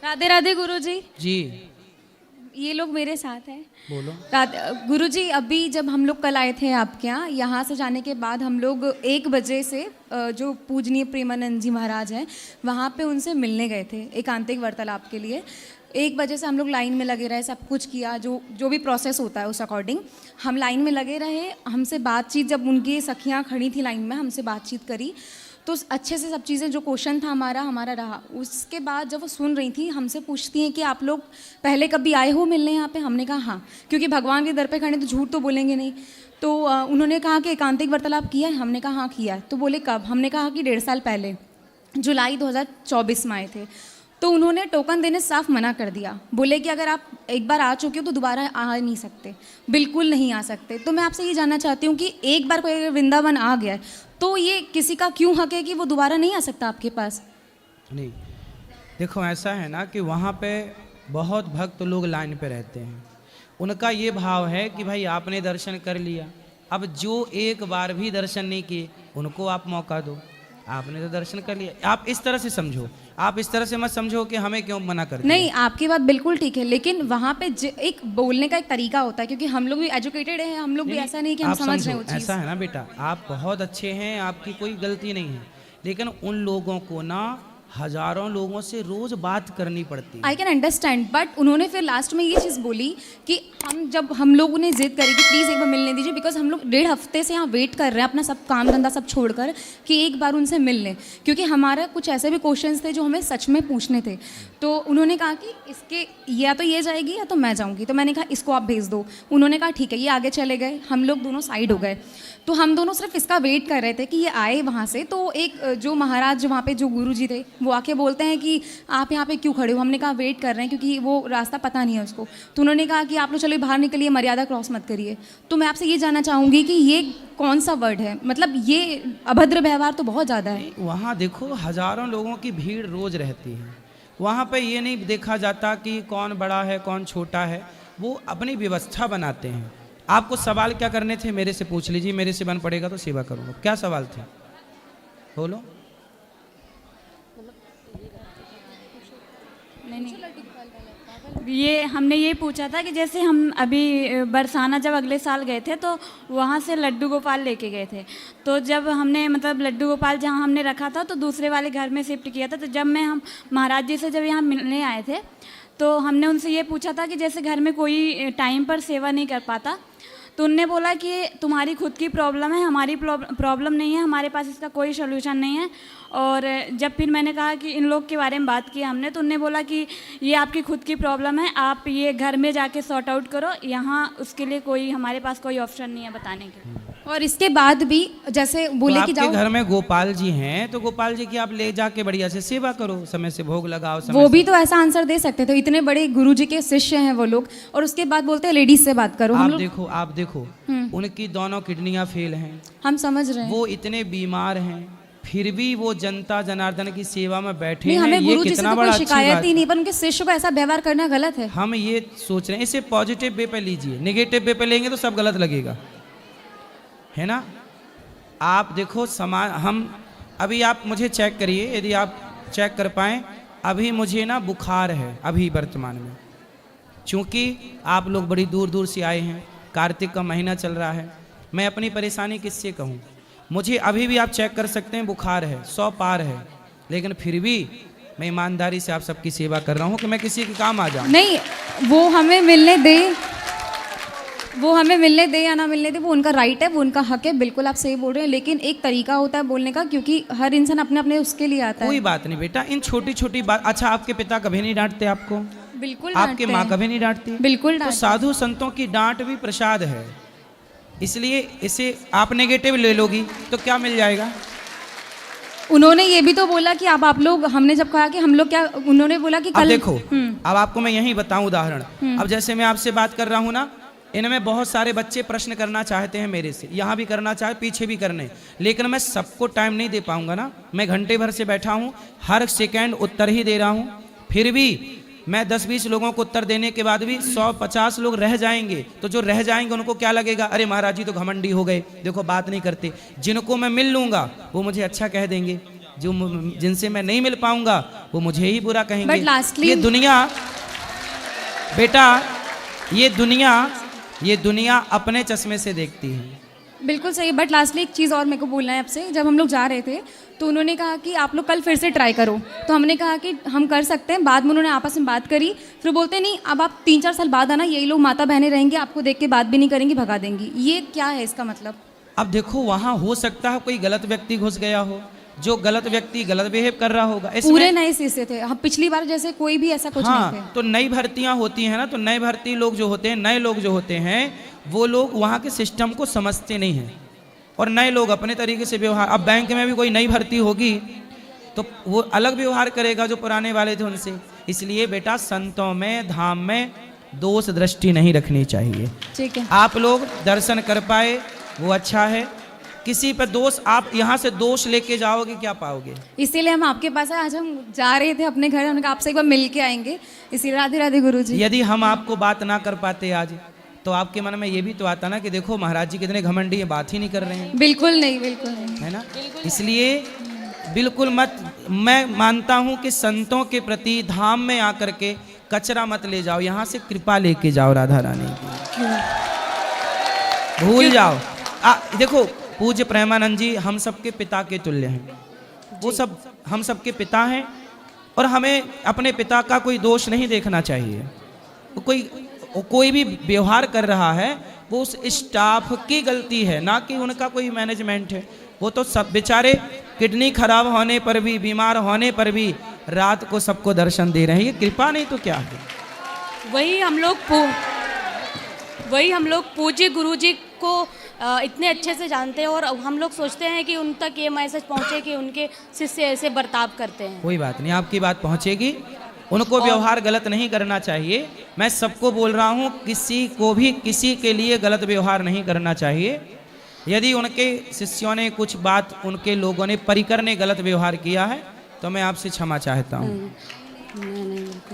राधे राधे गुरुजी। जी ये लोग मेरे साथ हैं। बोलो। गुरुजी, अभी जब हम लोग कल आए थे आपके यहाँ से जाने के बाद हम लोग 1 बजे से जो पूजनीय प्रेमानंद जी महाराज हैं वहाँ पे उनसे मिलने गए थे एकांतिक वार्तालाप के लिए। 1 बजे से हम लोग लाइन में लगे रहे, सब कुछ किया, जो जो भी प्रोसेस होता है उस अकॉर्डिंग हम लाइन में लगे रहे। हमसे बातचीत, जब उनकी सखियाँ खड़ी थी लाइन में, हमसे बातचीत करी तो अच्छे से सब चीज़ें, जो क्वेश्चन था हमारा रहा। उसके बाद जब वो सुन रही थी, हमसे पूछती हैं कि आप लोग पहले कभी आए हो मिलने यहाँ पे? हमने कहा हाँ, क्योंकि भगवान के दर पे खड़े तो झूठ तो बोलेंगे नहीं। तो उन्होंने कहा कि एकांतिक वार्तालाप किया है? हमने कहा हाँ किया है। तो बोले कब? हमने कहा कि 1.5 साल पहले, जुलाई 2024 में आए थे। तो उन्होंने टोकन देने साफ मना कर दिया, बोले कि अगर आप एक बार आ चुके हो तो दोबारा आ नहीं सकते, बिल्कुल नहीं आ सकते। तो मैं आपसे ये जानना चाहती हूँ कि एक बार कोई अगर वृंदावन आ गया है तो ये किसी का क्यों हक है कि वो दोबारा नहीं आ सकता आपके पास? नहीं, देखो ऐसा है ना कि वहाँ पे बहुत भक्त लोग लाइन पे रहते हैं। उनका ये भाव है कि भाई आपने दर्शन कर लिया, अब जो एक बार भी दर्शन नहीं किए उनको आप मौका दो। आपने तो दर्शन कर लिया, आप इस तरह से समझो। आप इस तरह से मत समझो कि हमें क्यों मना कर दिया। नहीं, आपकी बात बिल्कुल ठीक है, लेकिन वहाँ पे एक बोलने का एक तरीका होता है, क्योंकि हम लोग भी एजुकेटेड हैं, हम लोग भी ऐसा नहीं कि हम समझ रहे हो चीज़। ऐसा है ना बेटा, आप बहुत अच्छे हैं, आपकी कोई गलती नहीं है, लेकिन उन लोगों को ना हजारों लोगों से रोज बात करनी पड़ती है। आई कैन अंडरस्टैंड, बट उन्होंने फिर लास्ट में ये चीज़ बोली कि हम लोगों ने जिद करी कि प्लीज़ एक बार मिलने दीजिए, बिकॉज हम लोग 1.5 हफ्ते से यहाँ वेट कर रहे हैं अपना सब काम धंधा सब छोड़कर कि एक बार उनसे मिल लें, क्योंकि हमारा कुछ ऐसे भी क्वेश्चंस थे जो हमें सच में पूछने थे। तो उन्होंने कहा कि इसके या तो ये जाएगी या तो मैं जाऊँगी। तो मैंने कहा इसको आप भेज दो। उन्होंने कहा ठीक है। ये आगे चले गए, हम लोग दोनों साइड हो गए। तो हम दोनों सिर्फ इसका वेट कर रहे थे कि ये आए वहाँ से। तो एक जो महाराज, जो वहाँ पे जो गुरु जी थे, वो आके बोलते हैं कि आप यहाँ पे क्यों खड़े हो? हमने कहा वेट कर रहे हैं क्योंकि वो रास्ता पता नहीं है उसको। तो उन्होंने कहा कि आप लोग चलो बाहर निकलिए, मर्यादा क्रॉस मत करिए। तो मैं आपसे ये जानना चाहूँगी कि ये कौन सा वर्ड है? मतलब ये अभद्र व्यवहार तो बहुत ज़्यादा है। वहाँ देखो हजारों लोगों की भीड़ रोज रहती है, वहाँ पे ये नहीं देखा जाता कि कौन बड़ा है कौन छोटा है, वो अपनी व्यवस्था बनाते हैं। आपको सवाल क्या करने थे मेरे से पूछ लीजिए, मेरे से बन पड़ेगा तो सेवा करूँगा। क्या सवाल थे बोलो। ये हमने ये पूछा था कि जैसे हम अभी बरसाना जब अगले साल गए थे तो वहाँ से लड्डू गोपाल लेके गए थे। तो जब हमने मतलब लड्डू गोपाल जहाँ हमने रखा था तो दूसरे वाले घर में शिफ्ट किया था। तो जब हम महाराज जी से जब यहाँ मिलने आए थे तो हमने उनसे ये पूछा था कि जैसे घर में कोई टाइम पर सेवा नहीं कर पाता, तो उनने बोला कि तुम्हारी खुद की प्रॉब्लम है, हमारी प्रॉब्लम नहीं है, हमारे पास इसका कोई सोल्यूशन नहीं है। और जब फिर मैंने कहा कि इन लोग के बारे में बात की हमने, तो उनने बोला कि ये आपकी खुद की प्रॉब्लम है, आप ये घर में जाके सॉर्ट आउट करो, यहाँ उसके लिए कोई हमारे पास कोई ऑप्शन नहीं है बताने के। और इसके बाद भी जैसे बोले तो कि जाओ, आपके घर में गोपाल जी हैं तो गोपाल जी की आप ले जाके बढ़िया से सेवा करो, समय से भोग लगाओ, समय वो से। भी तो ऐसा आंसर दे सकते थे, इतने बड़े गुरु जी के शिष्य हैं वो लोग, और उसके बाद बोलते हैं लेडीज से बात करो। आप देखो उनकी दोनों किडनियां फेल हैं, हम समझ रहे हैं, वो इतने बीमार हैं, फिर भी वो जनता जनार्दन की सेवा में बैठे नहीं, हैं। हमें ये गुरु जी से कितना तो बड़ा कोई अच्छी शिकायत बात ही है। नहीं, पर उनके शिष्य को ऐसा व्यवहार करना गलत है। हम ये सोच रहे हैं इसे पॉजिटिव वे पे लीजिए, नेगेटिव वे पे लेंगे तो सब गलत लगेगा, है ना। आप देखो समाज, हम अभी आप मुझे चेक करिए, यदि आप चेक कर पाएँ, अभी मुझे ना बुखार है अभी वर्तमान में, क्योंकि आप लोग बड़ी दूर दूर से आए हैं, कार्तिक का महीना चल रहा है। मैं अपनी परेशानी किससे कहूँ, मुझे अभी भी आप चेक कर सकते हैं बुखार है, 100 पार है, लेकिन फिर भी मैं ईमानदारी से आप सबकी सेवा कर रहा हूँ कि मैं किसी के काम आ जाऊँ। नहीं, वो हमें मिलने दे, वो हमें मिलने दे या ना मिलने दे, वो उनका राइट है, वो उनका हक है, बिल्कुल आप सही बोल रहे हैं, लेकिन एक तरीका होता है बोलने का, क्योंकि हर इंसान अपने अपने उसके लिए आता है। कोई बात नहीं बेटा, इन छोटी छोटी बात। अच्छा, आपके पिता कभी नहीं डांटते आपको? बिल्कुल आपके डांटते माँ हैं। कभी नहीं डांटती? बिल्कुल तो डांटते साधु संतों की डांट भी प्रसाद है, इसलिए इसे आप नेगेटिव ले लोगी तो क्या मिल जाएगा। उन्होंने ये भी तो बोला कि आप लोग, हमने जब कहा कि हम लोग क्या, उन्होंने बोला कि अब कल देखो, अब आपको मैं यही बताऊं उदाहरण। अब जैसे मैं आपसे बात कर रहा हूं ना, इनमें बहुत सारे बच्चे प्रश्न करना चाहते हैं मेरे से, यहाँ भी करना चाहे, पीछे भी करने, लेकिन मैं सबको टाइम नहीं दे पाऊंगा ना। मैं घंटे भर से बैठा हूँ, हर सेकेंड उत्तर ही दे रहा हूँ, फिर भी मैं 10-20 लोगों को उत्तर देने के बाद भी 100-50 लोग रह जाएंगे। तो जो रह जाएंगे उनको क्या लगेगा, अरे महाराज जी तो घमंडी हो गए, देखो बात नहीं करते। जिनको मैं मिल लूंगा वो मुझे अच्छा कह देंगे, जो जिनसे मैं नहीं मिल पाऊंगा वो मुझे ही बुरा कहेंगे। But lastly- ये दुनिया बेटा, ये दुनिया अपने चश्मे से देखती है। बिल्कुल सही। बट लास्टली एक चीज़ और मेरे को बोलना है आपसे। जब हम लोग जा रहे थे तो उन्होंने कहा कि आप लोग कल फिर से ट्राई करो, तो हमने कहा कि हम कर सकते हैं। बाद में उन्होंने आपस में बात करी, फिर बोलते नहीं अब आप 3-4 साल बाद आना, यही लोग माता बहनें रहेंगे, आपको देख के बात भी नहीं करेंगी, भगा देंगी। ये क्या है इसका मतलब? अब देखो वहाँ हो सकता है कोई गलत व्यक्ति घुस गया हो, जो गलत व्यक्ति गलत बिहेव कर रहा होगा। इसमें पूरे नए शीशे थे हम, पिछली बार जैसे कोई भी ऐसा कुछ नहीं थे। हाँ, तो नई भर्तियां होती हैं ना, तो नए भर्ती लोग जो होते हैं, नए लोग जो होते हैं, वो लोग वहाँ के सिस्टम को समझते नहीं हैं और नए लोग अपने तरीके से व्यवहार। अब बैंक में भी कोई नई भर्ती होगी तो वो अलग व्यवहार करेगा जो पुराने वाले थे उनसे। इसलिए बेटा संतों में, धाम में दोष दृष्टि नहीं रखनी चाहिए। ठीक है। आप लोग दर्शन कर पाए वो अच्छा है, किसी पर दोष, आप यहाँ से दोष लेके जाओगे क्या पाओगे? इसीलिए हम आपके पास आए। आज हम जा रहे थे अपने घर, हमने कहा आपसे एक बार मिल के आएंगे, इसीलिए राधे राधे गुरुजी। यदि हम आपको बात ना कर पाते आज, तो आपके मन में ये भी तो आता ना कि देखो महाराज जी कितने घमंडी हैं, बात ही नहीं कर रहे हैं। बिल्कुल नहीं, बिल्कुल नहीं। है ना? इसलिए बिल्कुल मत। मैं मानता हूँ कि संतों के प्रति धाम में आकर के कचरा मत ले जाओ, यहाँ से कृपा लेके जाओ राधा रानी की। भूल जाओ। देखो पूज्य प्रेमानंद जी हम सबके पिता के तुल्य हैं, वो सब हम सबके पिता हैं और हमें अपने पिता का कोई दोष नहीं देखना चाहिए। कोई भी व्यवहार कर रहा है वो उस स्टाफ की गलती है, ना कि उनका कोई मैनेजमेंट है। वो तो सब बेचारे किडनी खराब होने पर भी, बीमार होने पर भी रात को सबको दर्शन दे रहे हैं। ये कृपा नहीं तो क्या है? वही हम लोग पूज्य गुरुजी को इतने अच्छे से जानते हैं और हम लोग सोचते हैं कि उन तक ये मैसेज पहुंचे कि उनके शिष्य ऐसे बर्ताव करते हैं। कोई बात नहीं, आपकी बात पहुंचेगी। उनको व्यवहार गलत नहीं करना चाहिए। मैं सबको बोल रहा हूं, किसी को भी किसी के लिए गलत व्यवहार नहीं करना चाहिए। यदि उनके शिष्यों ने कुछ बात, उनके लोगों ने, परिकर ने गलत व्यवहार किया है तो मैं आपसे क्षमा चाहता हूँ।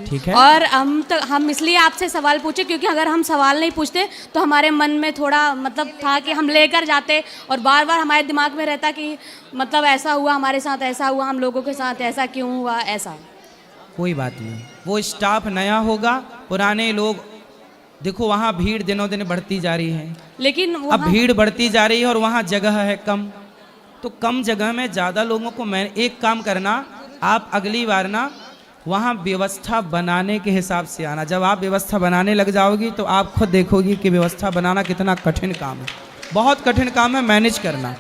ठीक है। और हम इसलिए आपसे सवाल पूछे क्योंकि अगर हम सवाल नहीं पूछते तो हमारे मन में थोड़ा मतलब था कि हम लेकर जाते और बार बार हमारे दिमाग में रहता कि मतलब ऐसा हुआ हमारे साथ, ऐसा हुआ हम लोगों के साथ, ऐसा क्यों हुआ, ऐसा। कोई बात नहीं, वो स्टाफ नया होगा, पुराने लोग। देखो वहाँ भीड़ दिनों दिन बढ़ती जा रही है, लेकिन अब भीड़ बढ़ती जा रही है और वहाँ जगह है कम, तो कम जगह में ज़्यादा लोगों को। मैं एक काम करना, आप अगली बार ना वहाँ व्यवस्था बनाने के हिसाब से आना। जब आप व्यवस्था बनाने लग जाओगी तो आप खुद देखोगी कि व्यवस्था बनाना कितना कठिन काम है, बहुत कठिन काम है मैनेज करना।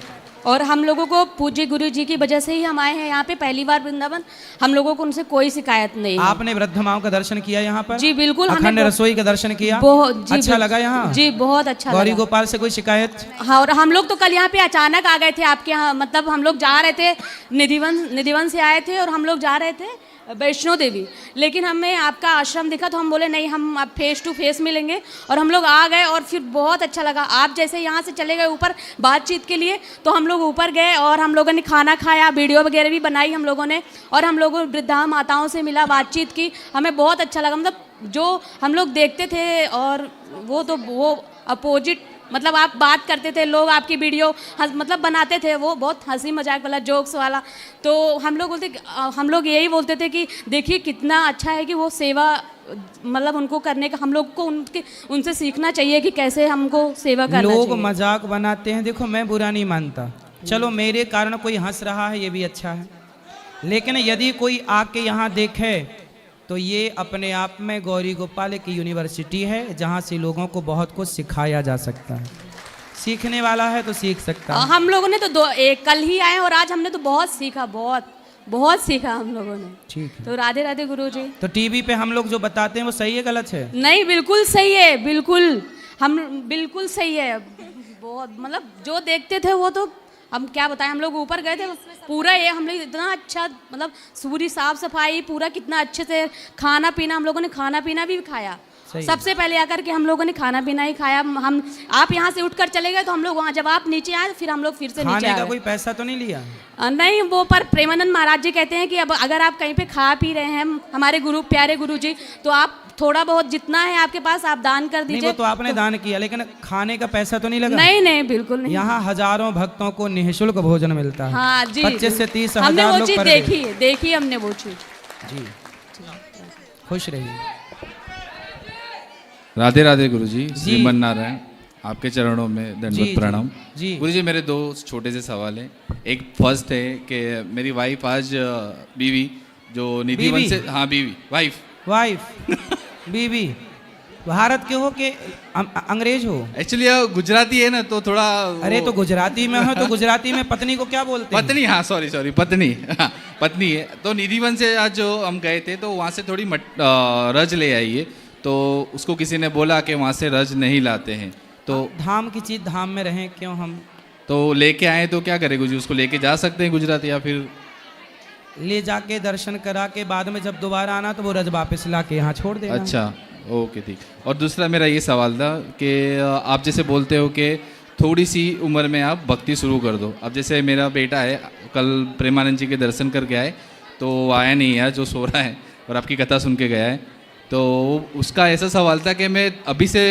और हम लोगों को पूज्य गुरु जी की वजह से ही हम आए हैं यहाँ पे पहली बार वृंदावन। हम लोगों को उनसे कोई शिकायत नहीं है। आपने वृद्ध माओं का दर्शन किया यहाँ पर? जी बिल्कुल। अखंड रसोई का दर्शन किया? बहुत अच्छा लगा यहाँ? जी बहुत अच्छा गौरी लगा। गोपाल से कोई शिकायत? हाँ, और हम लोग तो कल यहाँ पे अचानक आ गए थे आपके यहाँ। मतलब हम लोग जा रहे थे, निधिवन से आए थे और हम लोग जा रहे थे वैष्णो देवी, लेकिन हमें आपका आश्रम दिखा तो हम बोले नहीं, हम अब फेस टू फेस मिलेंगे। और हम लोग आ गए और फिर बहुत अच्छा लगा। आप जैसे यहाँ से चले गए ऊपर बातचीत के लिए, तो हम लोग ऊपर गए और हम लोगों ने खाना खाया, वीडियो वगैरह भी बनाई हम लोगों ने, और हम लोगों वृद्धा माताओं से मिला, बातचीत की। हमें बहुत अच्छा लगा। मतलब जो हम लोग देखते थे और वो अपोजिट, मतलब आप बात करते थे, लोग आपकी वीडियो मतलब बनाते थे, वो बहुत हंसी मजाक वाला, जोक्स वाला। तो हम लोग यही बोलते थे कि देखिए कितना अच्छा है कि वो सेवा, मतलब उनको करने का हम लोग को उनसे सीखना चाहिए कि कैसे हमको सेवा करना चाहिए। लोग मजाक बनाते हैं, देखो मैं बुरा नहीं मानता, चलो मेरे कारण कोई हंस रहा है ये भी अच्छा है, लेकिन यदि कोई आके यहाँ देखे तो ये अपने आप में गौरी गोपाल की यूनिवर्सिटी है जहाँ से लोगों को बहुत कुछ सिखाया जा सकता है। सीखने वाला है तो सीख सकता है। हम लोगों ने तो कल ही आए और आज हमने तो बहुत सीखा, बहुत सीखा हम लोगों ने। ठीक है। तो राधे राधे गुरु जी। तो टीवी पे हम लोग जो बताते हैं वो सही है गलत है? नहीं, बिल्कुल सही है, बिल्कुल सही है। बहुत मतलब जो देखते थे वो तो हम क्या बताएं। हम लोग ऊपर गए थे पूरा, ये हम लोग इतना अच्छा, मतलब पूरी साफ सफाई, पूरा कितना अच्छे से खाना पीना, हम लोगों ने खाना पीना भी खाया। सबसे पहले आकर के हम लोगों ने खाना पीना ही खाया। हम आप यहाँ से उठकर चले गए तो हम लोग वहाँ, जब आप नीचे आए फिर हम लोग फिर से नीचे आए। खाने का कोई पैसा तो नहीं लिया? नहीं, वो पर प्रेमानंद महाराज जी कहते हैं कि अब अगर आप कहीं पे खा पी रहे हैं, हमारे प्यारे गुरु जी, तो आप थोड़ा बहुत जितना है आपके पास आप दान कर दीजिए। नहीं, वो तो आपने दान किया, लेकिन खाने का पैसा तो नहीं लगा? नहीं, बिल्कुल नहीं। यहाँ हजारों भक्तों को निःशुल्क भोजन मिलता है। हाँ जी, 25 से 30 हमने हजार वो लोग चीज पर देखी हमने वो चीज। जी खुश रहिए। राधे राधे गुरुजी, श्रीमन नारायण, आपके चरणों में जी, दंडवत जी, प्रणाम। जी। गुरुजी मेरे दो छोटे से सवाल हैं। एक फर्स्ट है कि मेरी वाइफ आज बीवी जो निधि वन बीवी? से, हाँ बीवी, वाइफ वाइफ बीवी भारत के हो कि अंग्रेज हो? एक्चुअली गुजराती है ना तो थोड़ा अरे वो- तो गुजराती में हो तो गुजराती में पत्नी को क्या बोलते हैं? पत्नी, हाँ सॉरी पत्नी, हाँ, पत्नी है। तो निधि वन से आज जो हम गए थे तो वहाँ से थोड़ी रज ले आई है, तो उसको किसी ने बोला कि वहाँ से रज नहीं लाते हैं, तो धाम की चीज धाम में रहें क्यों हम? तो लेके आए तो क्या करें गुरुजी, उसको लेके जा सकते हैं गुजरात या फिर? ले जाके दर्शन करा के बाद में जब दोबारा आना तो वो रज वापस ला के यहाँ छोड़ देना। अच्छा ओके ठीक। और दूसरा मेरा ये सवाल था कि आप जैसे बोलते हो कि थोड़ी सी उम्र में आप भक्ति शुरू कर दो। अब जैसे मेरा बेटा है, कल प्रेमानंद जी के दर्शन करके आए तो वो आया नहीं है, जो सो रहा है और आपकी कथा सुन के गया है, तो उसका ऐसा सवाल था कि मैं अभी से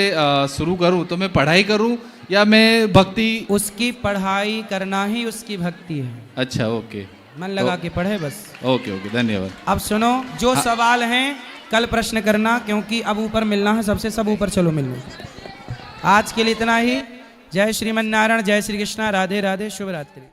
शुरू करूं तो मैं पढ़ाई करूं या मैं भक्ति? उसकी पढ़ाई करना ही उसकी भक्ति है। अच्छा ओके, मन लगा के पढ़े बस। ओके धन्यवाद। अब सुनो, जो सवाल हैं कल प्रश्न करना, क्योंकि अब ऊपर मिलना है सबसे, सब ऊपर चलो मिलने। आज के लिए इतना ही। जय श्रीमन नारायण, जय श्री कृष्णा, राधे राधे, शुभ रात्रि।